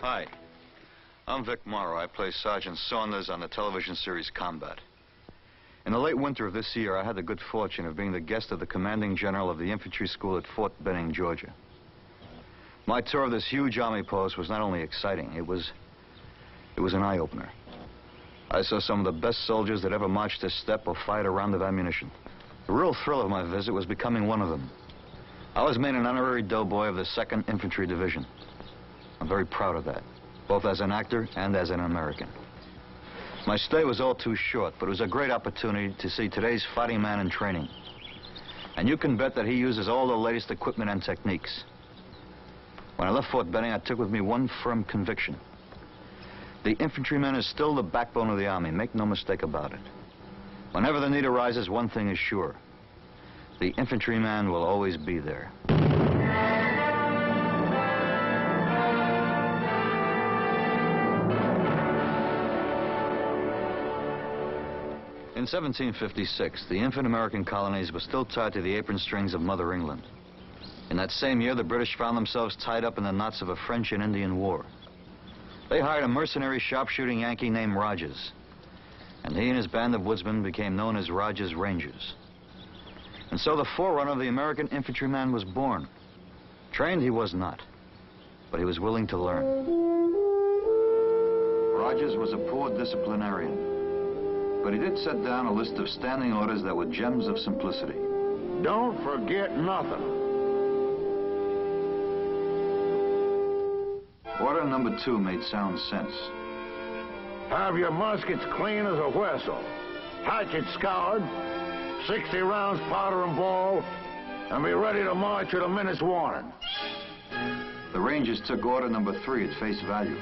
Hi, I'm Vic Morrow. I play Sergeant Saunders on the television series Combat. In the late winter of this year, I had the good fortune of being the guest of the commanding general of the infantry school at Fort Benning, Georgia. My tour of this huge army post was not only exciting, it was an eye-opener. I saw some of the best soldiers that ever marched a step or fired a round of ammunition. The real thrill of my visit was becoming one of them. I was made an honorary doughboy of the 2nd Infantry Division. I'm very proud of that, both as an actor and as an American. My stay was all too short, but it was a great opportunity to see today's fighting man in training. And you can bet that he uses all the latest equipment and techniques. When I left Fort Benning, I took with me one firm conviction. The infantryman is still the backbone of the Army, make no mistake about it. Whenever the need arises, one thing is sure. The infantryman will always be there. In 1756, the infant American colonies were still tied to the apron strings of Mother England. In that same year, the British found themselves tied up in the knots of a French and Indian war. They hired a mercenary sharpshooting Yankee named Rogers, and he and his band of woodsmen became known as Rogers Rangers. And so the forerunner of the American infantryman was born. Trained he was not, but he was willing to learn. Rogers was a poor disciplinarian, but he did set down a list of standing orders that were gems of simplicity. Don't forget nothing. Order number 2 made sound sense. Have your muskets clean as a whistle, hatchets scoured, 60 rounds powder and ball, and be ready to march at a minute's warning. The Rangers took order number 3 at face value.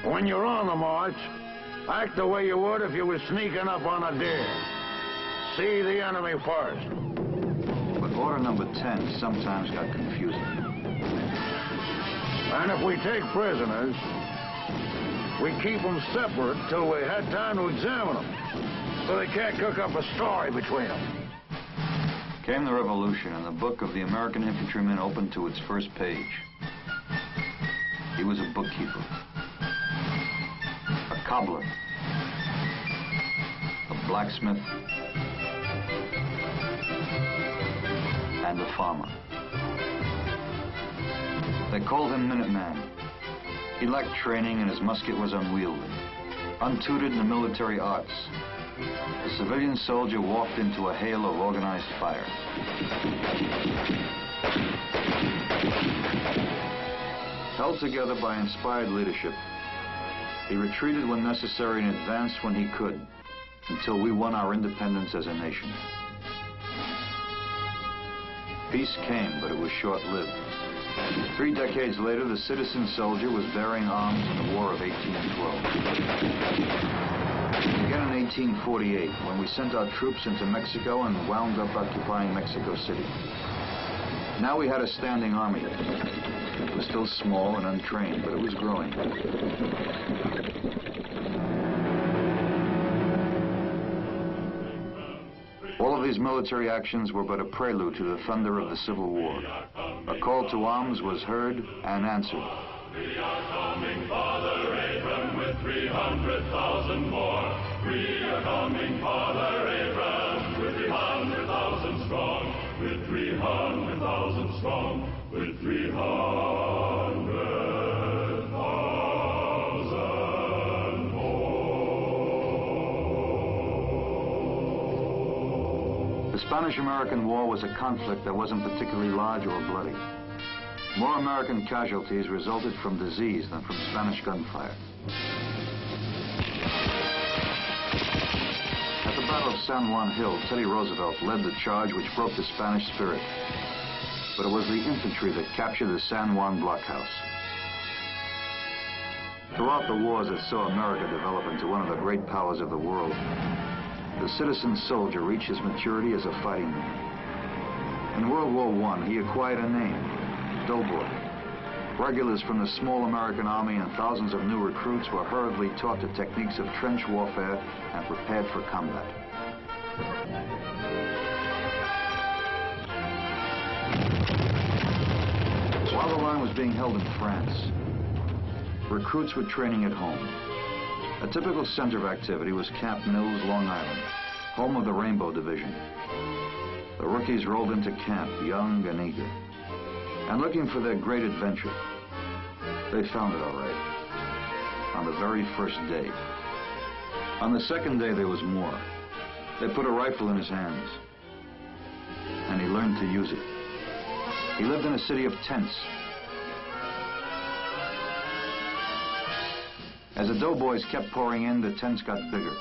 When you're on the march, act the way you would if you were sneaking up on a deer. See the enemy first. But order number 10 sometimes got confusing. And if we take prisoners, we keep them separate till we had time to examine them, so they can't cook up a story between them. Came the Revolution, and the book of the American infantryman opened to its first page. He was a bookkeeper, a cobbler, a blacksmith, and a farmer. They called him Minuteman. He lacked training and his musket was unwieldy. Untutored in the military arts, the civilian soldier walked into a hail of organized fire. Held together by inspired leadership, he retreated when necessary and advanced when he could, until we won our independence as a nation. Peace came, but it was short-lived. 3 decades later, the citizen soldier was bearing arms in the War of 1812. It began in 1848, when we sent our troops into Mexico and wound up occupying Mexico City. Now we had a standing army. It was still small and untrained, but it was growing. All of these military actions were but a prelude to the thunder of the Civil War. A call to arms was heard and answered. We are coming, Father Abraham, with 300,000 more. We are coming, Father Abraham, with 300,000 strong. With 300,000 strong. With 300,000 more. The Spanish-American War was a conflict that wasn't particularly large or bloody. More American casualties resulted from disease than from Spanish gunfire. At the Battle of San Juan Hill, Teddy Roosevelt led the charge which broke the Spanish spirit. But it was the infantry that captured the San Juan blockhouse. Throughout the wars that saw America develop into one of the great powers of the world, the citizen soldier reached his maturity as a fighting man. In World War I, he acquired a name, Doughboy. Regulars from the small American army and thousands of new recruits were hurriedly taught the techniques of trench warfare and prepared for combat. While the line was being held in France, recruits were training at home. A typical center of activity was Camp Mills, Long Island, home of the Rainbow Division. The rookies rolled into camp, young and eager, and looking for their great adventure. They found it all right, on the very first day. On the second day, there was more. They put a rifle in his hands, and he learned to use it. He lived in a city of tents. As the doughboys kept pouring in, the tents got bigger,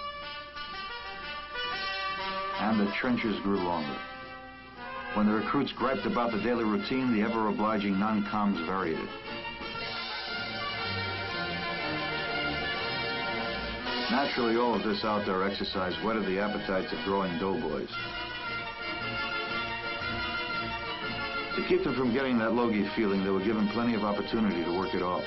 and the trenches grew longer. When the recruits griped about the daily routine, the ever-obliging non-coms varied it. Naturally, all of this outdoor exercise whetted the appetites of growing doughboys. To keep them from getting that logy feeling, they were given plenty of opportunity to work it off.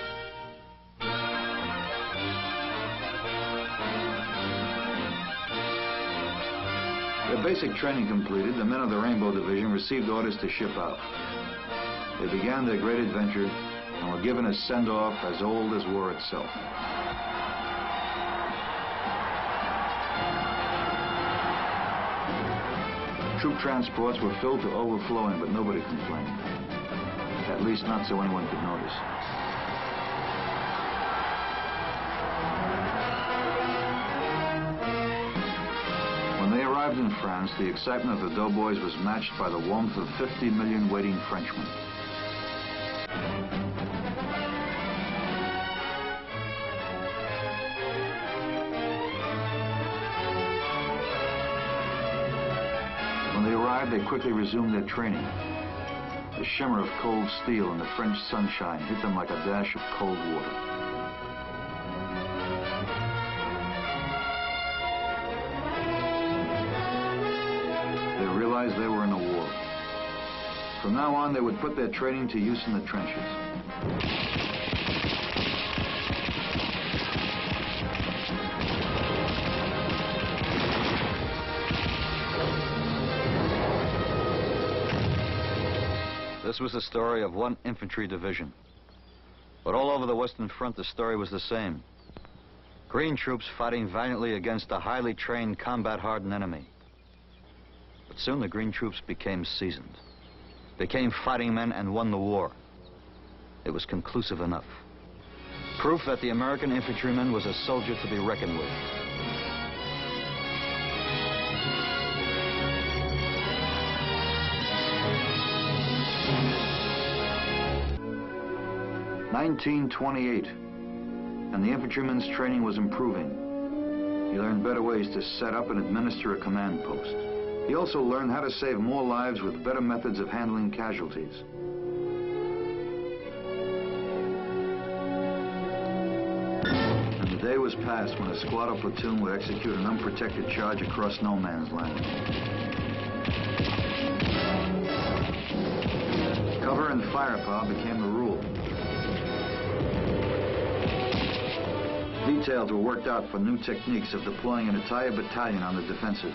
Their basic training completed, the men of the Rainbow Division received orders to ship out. They began their great adventure and were given a send-off as old as war itself. Troop transports were filled to overflowing, but nobody complained. At least not so anyone could notice. When they arrived in France, the excitement of the doughboys was matched by the warmth of 50 million waiting Frenchmen. They quickly resumed their training. The shimmer of cold steel in the French sunshine hit them like a dash of cold water. They realized they were in a war. From now on, they would put their training to use in the trenches. 'This was the story of one infantry division. But all over the Western Front, the story was the same. Green troops fighting valiantly against a highly trained, combat-hardened enemy. But soon the Green troops became seasoned, became fighting men, and won the war. It was conclusive enough. Proof that the American infantryman was a soldier to be reckoned with. (1928), and the infantryman's training was improving. He learned better ways to set up and administer a command post. He also learned how to save more lives with better methods of handling casualties. And the day was past when a squad or platoon would execute an unprotected charge across no man's land. Cover and firepower became the rule. Details were worked out for new techniques of deploying an entire battalion on the defensive.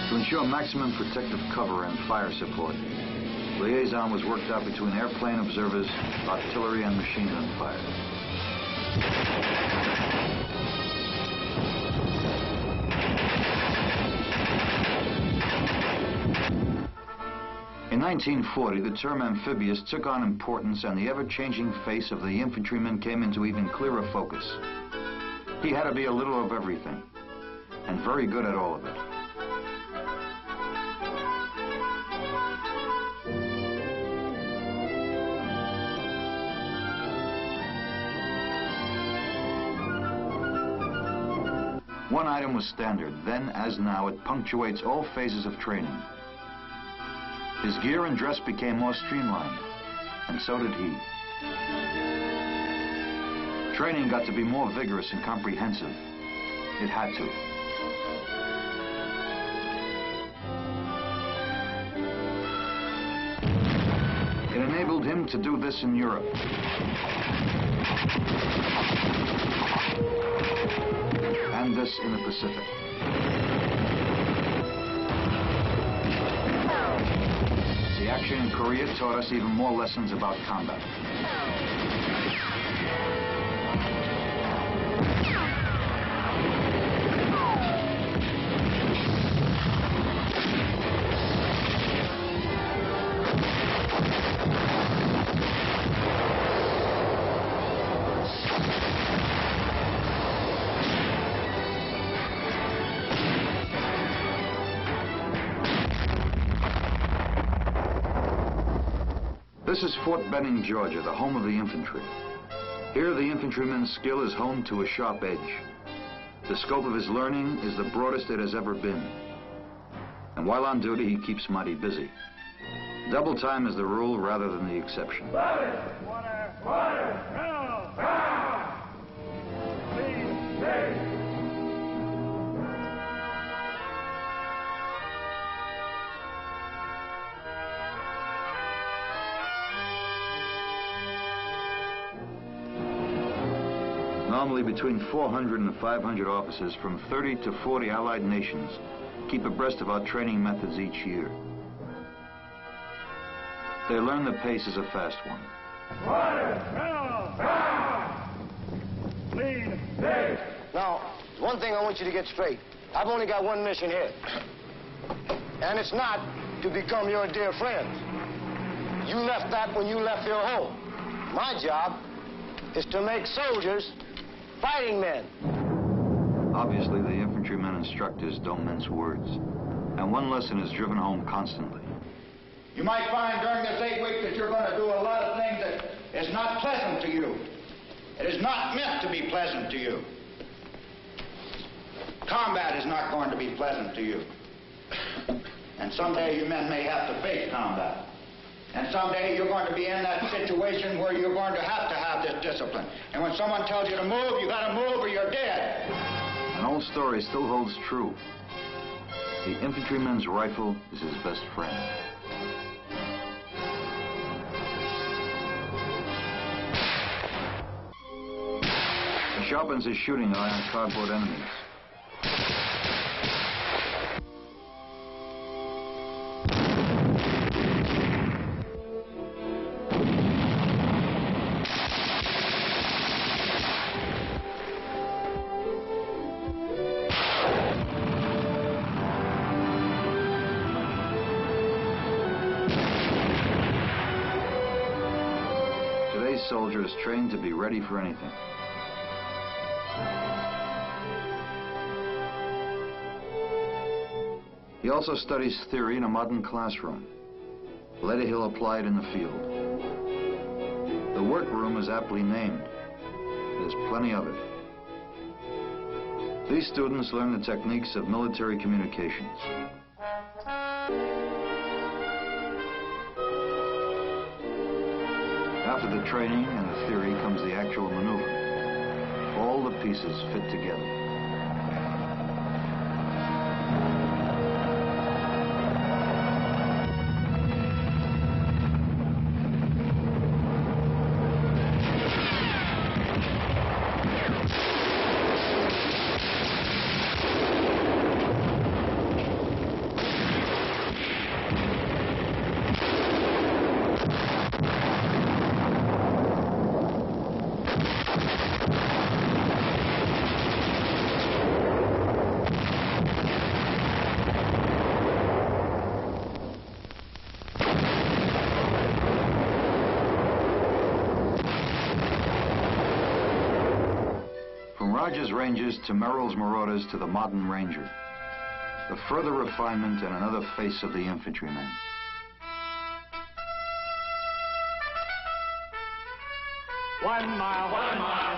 To ensure maximum protective cover and fire support, liaison was worked out between airplane observers, artillery, and machine gun fire. In 1940, the term amphibious took on importance, and the ever-changing face of the infantryman came into even clearer focus. He had to be a little of everything, and very good at all of it. One item was standard. Then, as now, it punctuates all phases of training. His gear and dress became more streamlined, and so did he. Training got to be more vigorous and comprehensive. It had to. It enabled him to do this in Europe. And this in the Pacific. The action in Korea taught us even more lessons about combat. This is Fort Benning, Georgia, the home of the infantry. Here, the infantryman's skill is honed to a sharp edge. The scope of his learning is the broadest it has ever been. And while on duty, he keeps mighty busy. Double time is the rule rather than the exception. Water! Please, stay! Normally, between 400 and 500 officers from 30 to 40 Allied nations keep abreast of our training methods each year. They learn the pace is a fast one. Please, stay! Now, one thing I want you to get straight. I've only got one mission here. And it's not to become your dear friends. You left that when you left your home. My job is to make soldiers fighting men. Obviously, the infantrymen instructors don't mince words. And one lesson is driven home constantly. You might find during this 8 weeks that you're going to do a lot of things that is not pleasant to you. It is not meant to be pleasant to you. Combat is not going to be pleasant to you. And someday you men may have to face combat. And someday you're going to be in that situation where you're going to have this discipline. And when someone tells you to move, you got to move or you're dead. An old story still holds true. The infantryman's rifle is his best friend. He sharpens his shooting eye on cardboard enemies. Today's soldier is trained to be ready for anything. He also studies theory in a modern classroom. Later, he'll apply it in the field. The workroom is aptly named. There's plenty of it. These students learn the techniques of military communications. After the training and the theory comes the actual maneuver. All the pieces fit together. Rogers Rangers to Merrill's Marauders to the modern Ranger. The further refinement and another face of the infantryman. One mile,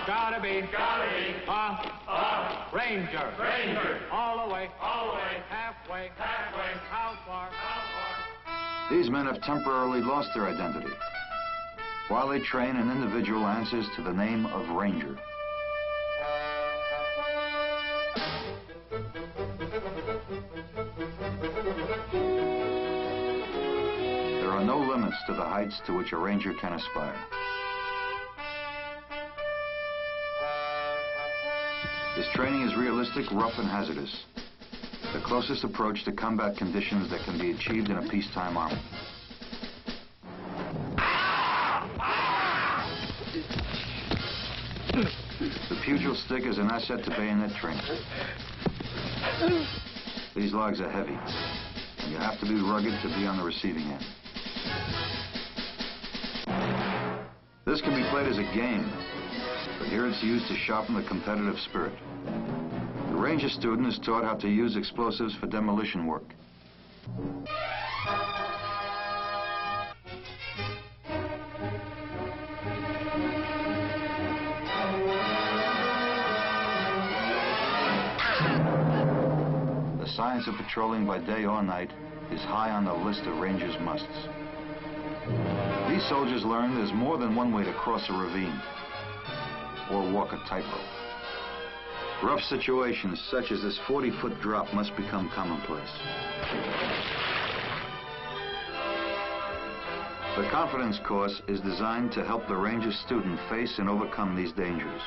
gotta be, Ranger, all the way, halfway, how far, These men have temporarily lost their identity. While they train, an individual answers to the name of Ranger. There are no limits to the heights to which a Ranger can aspire. This training is realistic, rough, and hazardous. The closest approach to combat conditions that can be achieved in a peacetime army. pugil stick is an asset to bayonet training. These logs are heavy, and you have to be rugged to be on the receiving end. This can be played as a game, but here it's used to sharpen the competitive spirit. The Ranger student is taught how to use explosives for demolition work. The science of patrolling by day or night is high on the list of Rangers' musts. These soldiers learn there's more than one way to cross a ravine or walk a tightrope. Rough situations such as this 40-foot drop must become commonplace. The confidence course is designed to help the Ranger student face and overcome these dangers.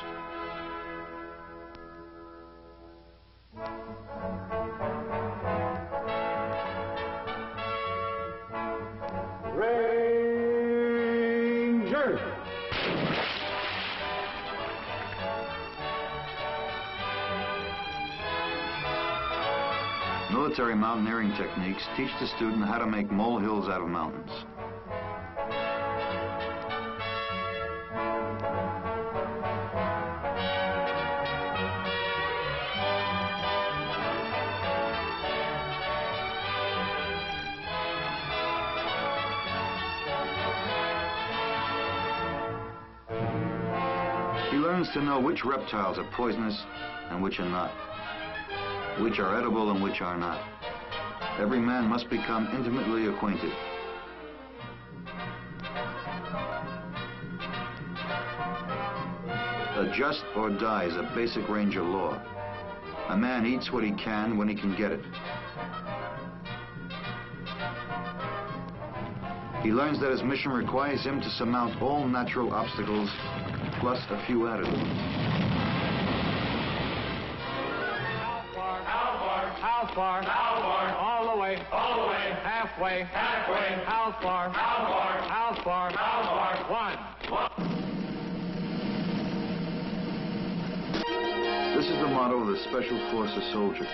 Ranger! Military mountaineering techniques teach the student how to make molehills out of mountains. He learns to know which reptiles are poisonous and which are not, which are edible and which are not. Every man must become intimately acquainted. Adjust or die is a basic Ranger law. A man eats what he can when he can get it. He learns that his mission requires him to surmount all natural obstacles, plus a few added ones. How far? All the way. Halfway. How far? How far? One. This is the motto of the Special Forces soldier.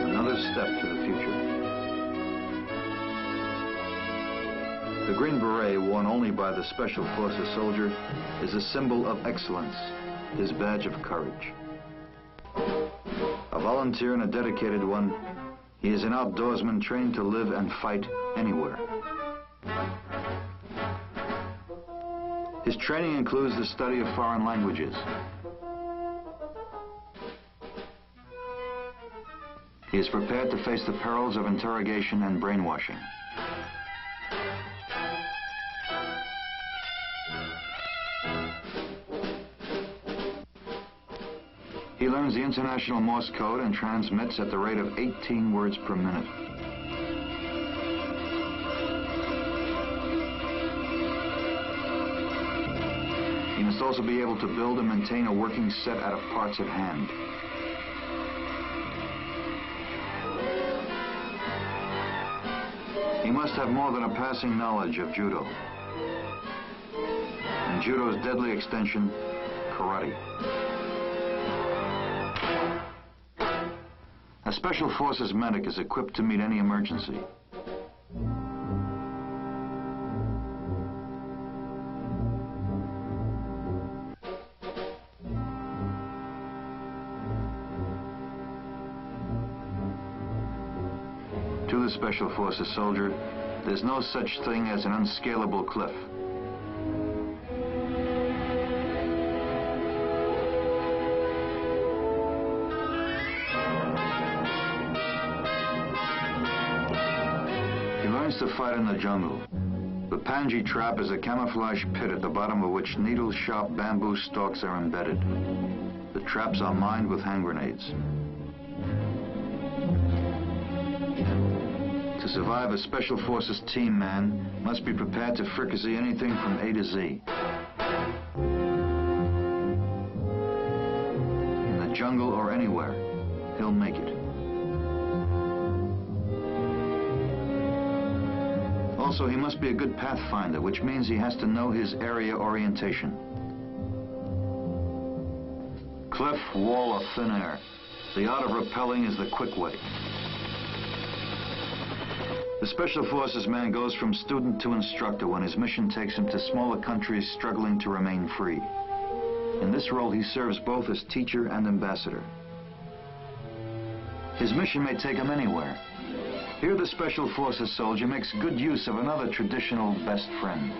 Another step to the future. The green beret, worn only by the Special Forces soldier, is a symbol of excellence, his badge of courage. A volunteer and a dedicated one, he is an outdoorsman trained to live and fight anywhere. His training includes the study of foreign languages. He is prepared to face the perils of interrogation and brainwashing. He learns the International Morse Code and transmits at the rate of 18 words per minute. He must also be able to build and maintain a working set out of parts at hand. He must have more than a passing knowledge of judo. And judo's deadly extension, karate. A Special Forces medic is equipped to meet any emergency. To the Special Forces soldier, there's no such thing as an unscalable cliff. He learns to fight in the jungle. The Panji trap is a camouflage pit at the bottom of which needle-sharp bamboo stalks are embedded. The traps are mined with hand grenades. To survive, a Special Forces team man must be prepared to fricassee anything from A to Z. In the jungle or anywhere, he'll make it. Also, he must be a good pathfinder, which means he has to know his area orientation. Cliff, wall, or thin air. The art of rappelling is the quick way. The Special Forces man goes from student to instructor when his mission takes him to smaller countries struggling to remain free. In this role, he serves both as teacher and ambassador. His mission may take him anywhere. Here, the Special Forces soldier makes good use of another traditional best friend.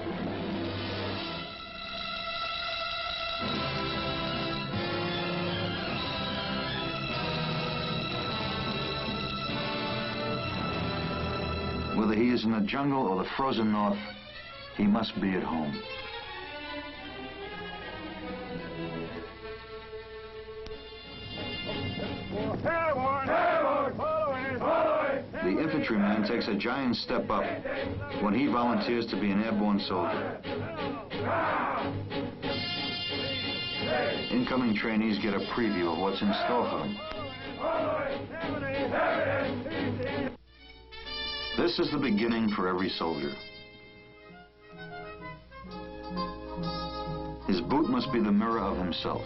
Whether he is in the jungle or the frozen north, he must be at home. The infantryman takes a giant step up when he volunteers to be an airborne soldier. Incoming trainees get a preview of what's in store for them. This is the beginning for every soldier. His boot must be the mirror of himself.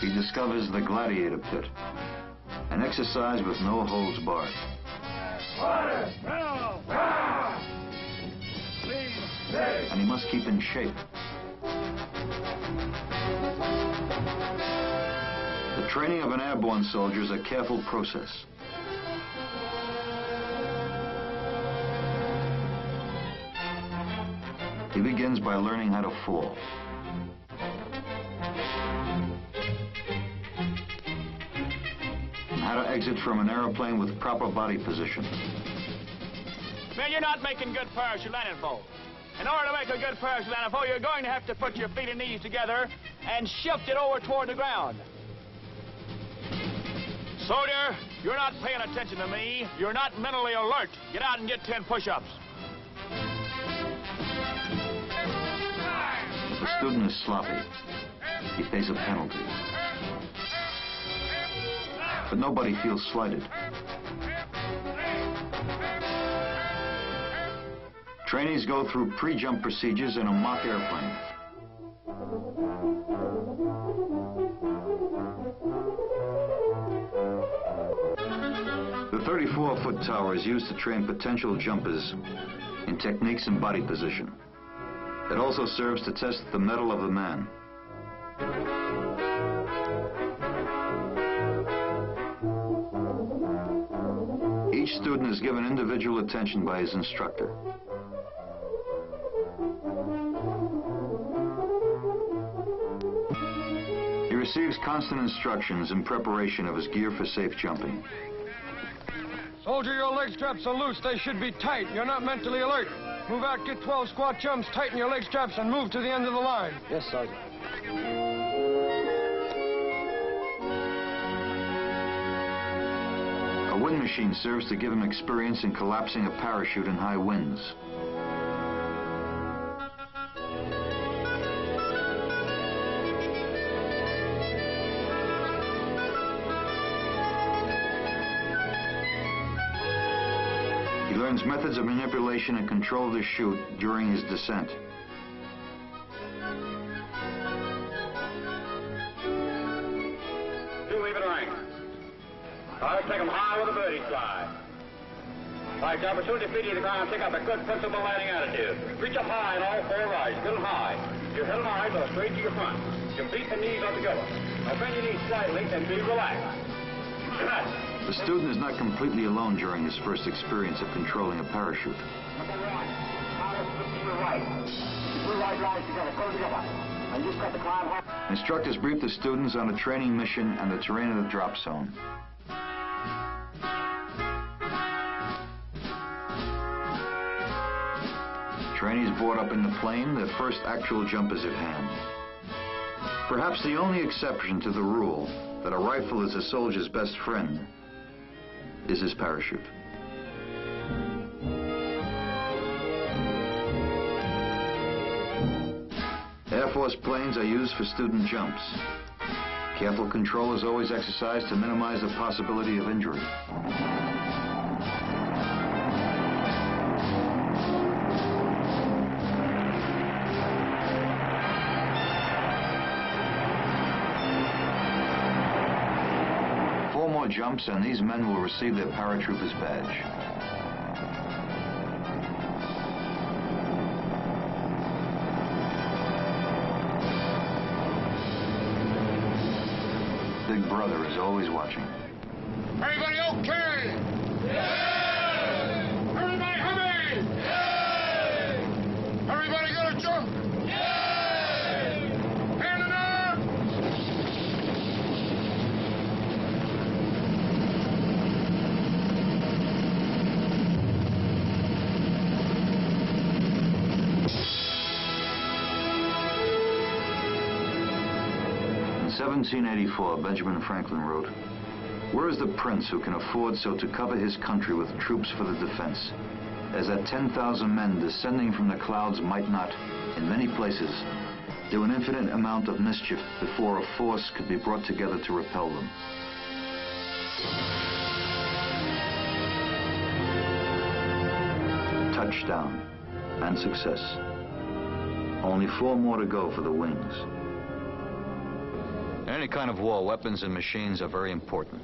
He discovers the gladiator pit, an exercise with no holds barred. And he must keep in shape. The training of an airborne soldier is a careful process. He begins by learning how to fall. And how to exit from an airplane with proper body position. Man, you're not making good parachute landing fall. In order to make a good parachute landing fall, you're going to have to put your feet and knees together and shift it over toward the ground. Soldier, you're not paying attention to me. You're not mentally alert. Get out and get 10 push-ups. The student is sloppy. He pays a penalty. But nobody feels slighted. Trainees go through pre-jump procedures in a mock airplane. The 34-foot tower is used to train potential jumpers in techniques and body position. It also serves to test the mettle of the man. Each student is given individual attention by his instructor. He receives constant instructions in preparation of his gear for safe jumping. Soldier, your leg straps are loose. They should be tight. You're not mentally alert. Move out, get 12 squat jumps, tighten your leg straps, and move to the end of the line. Yes, Sergeant. A wind machine serves to give him experience in collapsing a parachute in high winds. He learns methods of manipulation and control of the chute during his descent. Do leave it ring. All right, take them high with a birdie fly. All right, the opportunity to feed you to the ground, take up a good principal landing attitude. Reach up high in all 4 rides, get them high. Your head and eyes are straight to your front. Your feet and knees are together. Now bend your knees slightly and be relaxed. The student is not completely alone during his first experience of controlling a parachute. Number 1, now let's look to your right. Keep your right lines together, go together. And you've got the climb hard. Instructors brief the students on the training mission and the terrain of the drop zone. Trainees board up in the plane. Their first actual jump is at hand. Perhaps the only exception to the rule that a rifle is a soldier's best friend is his parachute. Air Force planes are used for student jumps. Careful control is always exercised to minimize the possibility of injury. Four more jumps and these men will receive their paratrooper's badge. Big Brother is always watching. Everybody okay? Yeah! Everybody happy? Yeah! Everybody got a jump? Yeah! Hand it up! In 1784, Benjamin Franklin wrote, "Where is the prince who can afford so to cover his country with troops for the defense, as that 10,000 men descending from the clouds might not, in many places, do an infinite amount of mischief before a force could be brought together to repel them?" Touchdown and success. Only 4 more to go for the wings. In any kind of war, weapons and machines are very important.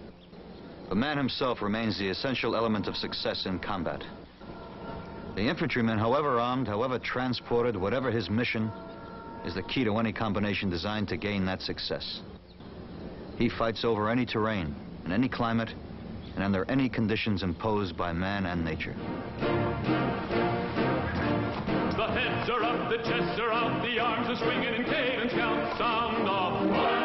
The man himself remains the essential element of success in combat. The infantryman, however armed, however transported, whatever his mission, is the key to any combination designed to gain that success. He fights over any terrain, in any climate, and under any conditions imposed by man and nature. The heads are up, the chests are out, the arms are swinging in cadence, count sound off.